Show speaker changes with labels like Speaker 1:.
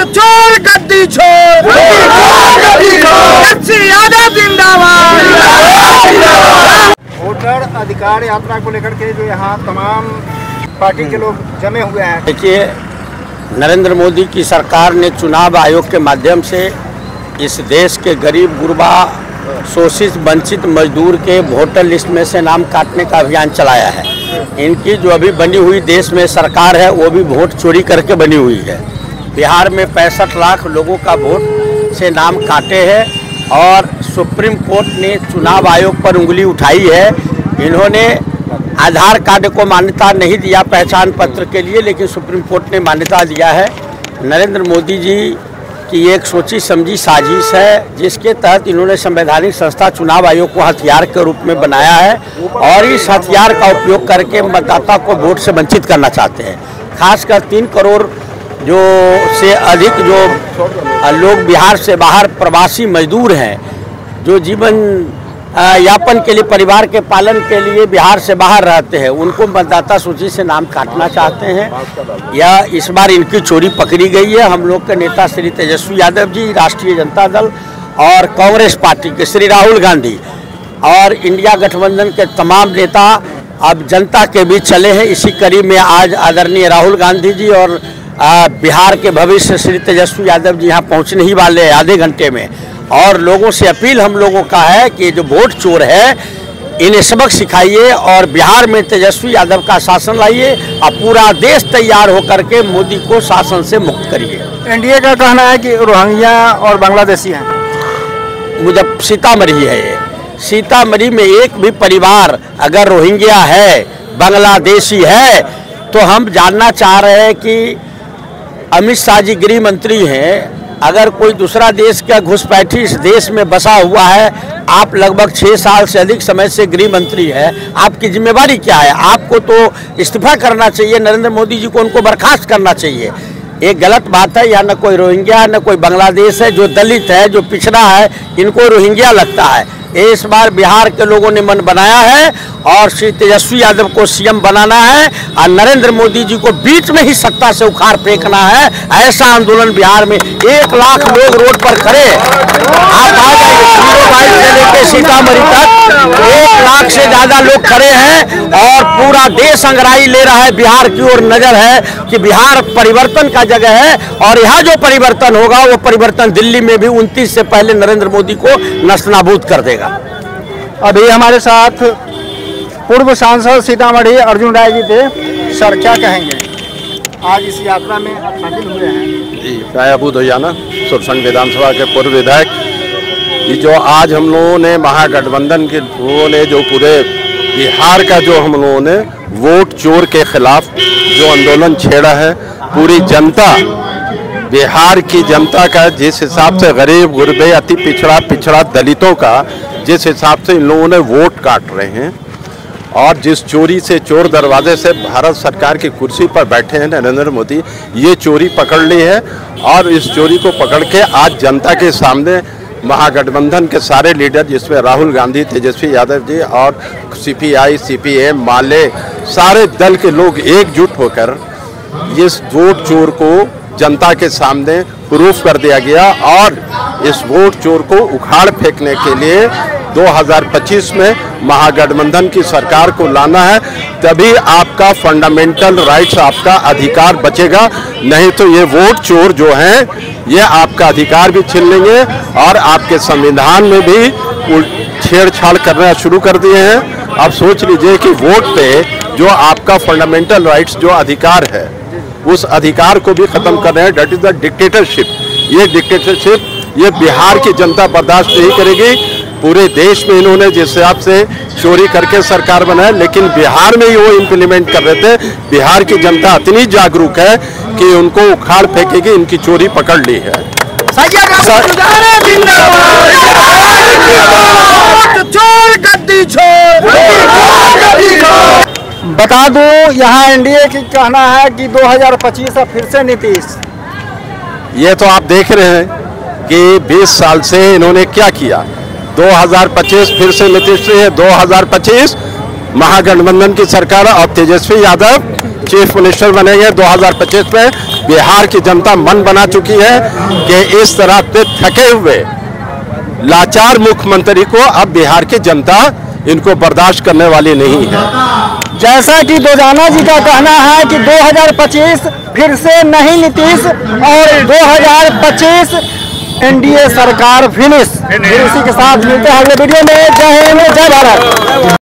Speaker 1: चोर गद्दी छोड़, यादव जिंदाबाद।
Speaker 2: वोटर अधिकार यात्रा को लेकर के जो यहाँ तमाम पार्टी के लोग जमे हुए हैं।
Speaker 3: देखिए, नरेंद्र मोदी की सरकार ने चुनाव आयोग के माध्यम से इस देश के गरीब गुरबा शोषित वंचित मजदूर के वोटर लिस्ट में से नाम काटने का अभियान चलाया है। इनकी जो अभी बनी हुई देश में सरकार है वो भी वोट चोरी करके बनी हुई है। बिहार में 65 लाख लोगों का वोट से नाम काटे हैं और सुप्रीम कोर्ट ने चुनाव आयोग पर उंगली उठाई है। इन्होंने आधार कार्ड को मान्यता नहीं दिया पहचान पत्र के लिए, लेकिन सुप्रीम कोर्ट ने मान्यता दिया है। नरेंद्र मोदी जी की एक सोची समझी साजिश है जिसके तहत इन्होंने संवैधानिक संस्था चुनाव आयोग को हथियार के रूप में बनाया है और इस हथियार का उपयोग करके मतदाता को वोट से वंचित करना चाहते हैं। खासकर 3 करोड़ जो से अधिक जो लोग बिहार से बाहर प्रवासी मजदूर हैं, जो जीवन यापन के लिए परिवार के पालन के लिए बिहार से बाहर रहते हैं, उनको मतदाता सूची से नाम काटना चाहते हैं। या इस बार इनकी चोरी पकड़ी गई है। हम लोग के नेता श्री तेजस्वी यादव जी, राष्ट्रीय जनता दल और कांग्रेस पार्टी के श्री राहुल गांधी और इंडिया गठबंधन के तमाम नेता अब जनता के बीच चले हैं। इसी कड़ी में आज आदरणीय राहुल गांधी जी और बिहार के भविष्य श्री तेजस्वी यादव जी यहाँ पहुँचने ही वाले हैं आधे घंटे में। और लोगों से अपील हम लोगों का है कि जो वोट चोर है इन्हें सबक सिखाइए और बिहार में तेजस्वी यादव का शासन लाइए और पूरा देश तैयार होकर के मोदी को शासन से मुक्त करिए।
Speaker 2: एनडीए का कहना है कि रोहिंग्या और बांग्लादेशी हैं।
Speaker 3: मुझे सीतामढ़ी है ये, सीतामढ़ी में एक भी परिवार अगर रोहिंग्या है, बांग्लादेशी है, तो हम जानना चाह रहे हैं कि अमित शाह जी गृह मंत्री हैं, अगर कोई दूसरा देश का घुसपैठी इस देश में बसा हुआ है, आप लगभग 6 साल से अधिक समय से गृह मंत्री है, आपकी जिम्मेवारी क्या है? आपको तो इस्तीफा करना चाहिए, नरेंद्र मोदी जी को उनको बर्खास्त करना चाहिए। ये गलत बात है। यहाँ न कोई रोहिंग्या न कोई बांग्लादेश है। जो दलित है, जो पिछड़ा है, इनको रोहिंग्या लगता है। इस बार बिहार के लोगों ने मन बनाया है और श्री तेजस्वी यादव को सीएम बनाना है और नरेंद्र मोदी जी को बीच में ही सत्ता से उखाड़ फेंकना है। ऐसा आंदोलन बिहार में 1 लाख लोग रोड पर खड़े। आप आ जाइए, से लेकर सीतामढ़ी तक 1 लाख से ज्यादा लोग खड़े हैं और पूरा देश अंगड़ाई ले रहा है। बिहार की ओर नजर है कि बिहार परिवर्तन का जगह है और यहाँ जो परिवर्तन होगा वो परिवर्तन दिल्ली में भी 29 से पहले नरेंद्र मोदी को नस्तनाबूद कर देगा।
Speaker 2: अभी हमारे साथ पूर्व सांसद सीतामढ़ी अर्जुन राय जी थे। सर, क्या कहेंगे? आज इस यात्रा में शामिल हुए हैं।
Speaker 4: जी, मैं अबू दहियाना सुरसंड विधानसभा के पूर्व विधायक। ये जो आज हम लोगों ने महागठबंधन के लोगों ने जो पूरे बिहार का जो हम लोगों ने वोट चोर के खिलाफ जो आंदोलन छेड़ा है, पूरी जनता, बिहार की जनता का जिस हिसाब से गरीब गुरबे अति पिछड़ा दलितों का जिस हिसाब से इन लोगों ने वोट काट रहे हैं और जिस चोरी से चोर दरवाजे से भारत सरकार की कुर्सी पर बैठे हैं नरेंद्र मोदी, ये चोरी पकड़ ली है और इस चोरी को पकड़ के आज जनता के सामने महागठबंधन के सारे लीडर जिसमें राहुल गांधी, तेजस्वी यादव जी और सीपीआई, सीपीएम, माले, सारे दल के लोग एकजुट होकर इस वोट चोर को जनता के सामने प्रूफ कर दिया गया और इस वोट चोर को उखाड़ फेंकने के लिए 2025 में महागठबंधन की सरकार को लाना है। तभी आपका फंडामेंटल राइट्स, आपका अधिकार बचेगा। नहीं तो ये वोट चोर जो हैं ये आपका अधिकार भी छीन लेंगे और आपके संविधान में भी छेड़छाड़ करना शुरू कर दिए हैं। अब सोच लीजिए कि वोट पे जो आपका फंडामेंटल राइट्स जो अधिकार है उस अधिकार को भी खत्म कर रहे हैं। That is the dictatorship. ये डिक्टेटरशिप ये बिहार की जनता बर्दाश्त नहीं करेगी। पूरे देश में इन्होंने जिस हिसाब से चोरी करके सरकार बनाया, लेकिन बिहार में ही वो इम्प्लीमेंट कर रहे थे। बिहार की जनता इतनी जागरूक है कि उनको उखाड़ फेंकेगी, इनकी चोरी पकड़ ली है।
Speaker 2: बता दूं, यहाँ एनडीए की कहना है कि 2025 फिर से नीतीश।
Speaker 4: ये तो आप देख रहे हैं कि 20 साल से इन्होंने क्या किया। 2025 फिर से नीतीश है। 2025 महागठबंधन की सरकार और तेजस्वी यादव चीफ मिनिस्टर बनेंगे 2025 में। बिहार की जनता मन बना चुकी है कि इस तरह पे थके हुए लाचार मुख्यमंत्री को अब बिहार की जनता इनको बर्दाश्त करने वाली नहीं है।
Speaker 2: जैसा कि दोजाना जी का कहना है कि 2025 फिर से नहीं नीतीश और 2025 एनडीए सरकार फिनिश। फिर इसी के साथ मिलते हैं अगले वीडियो में। जय हिंद, जय भारत।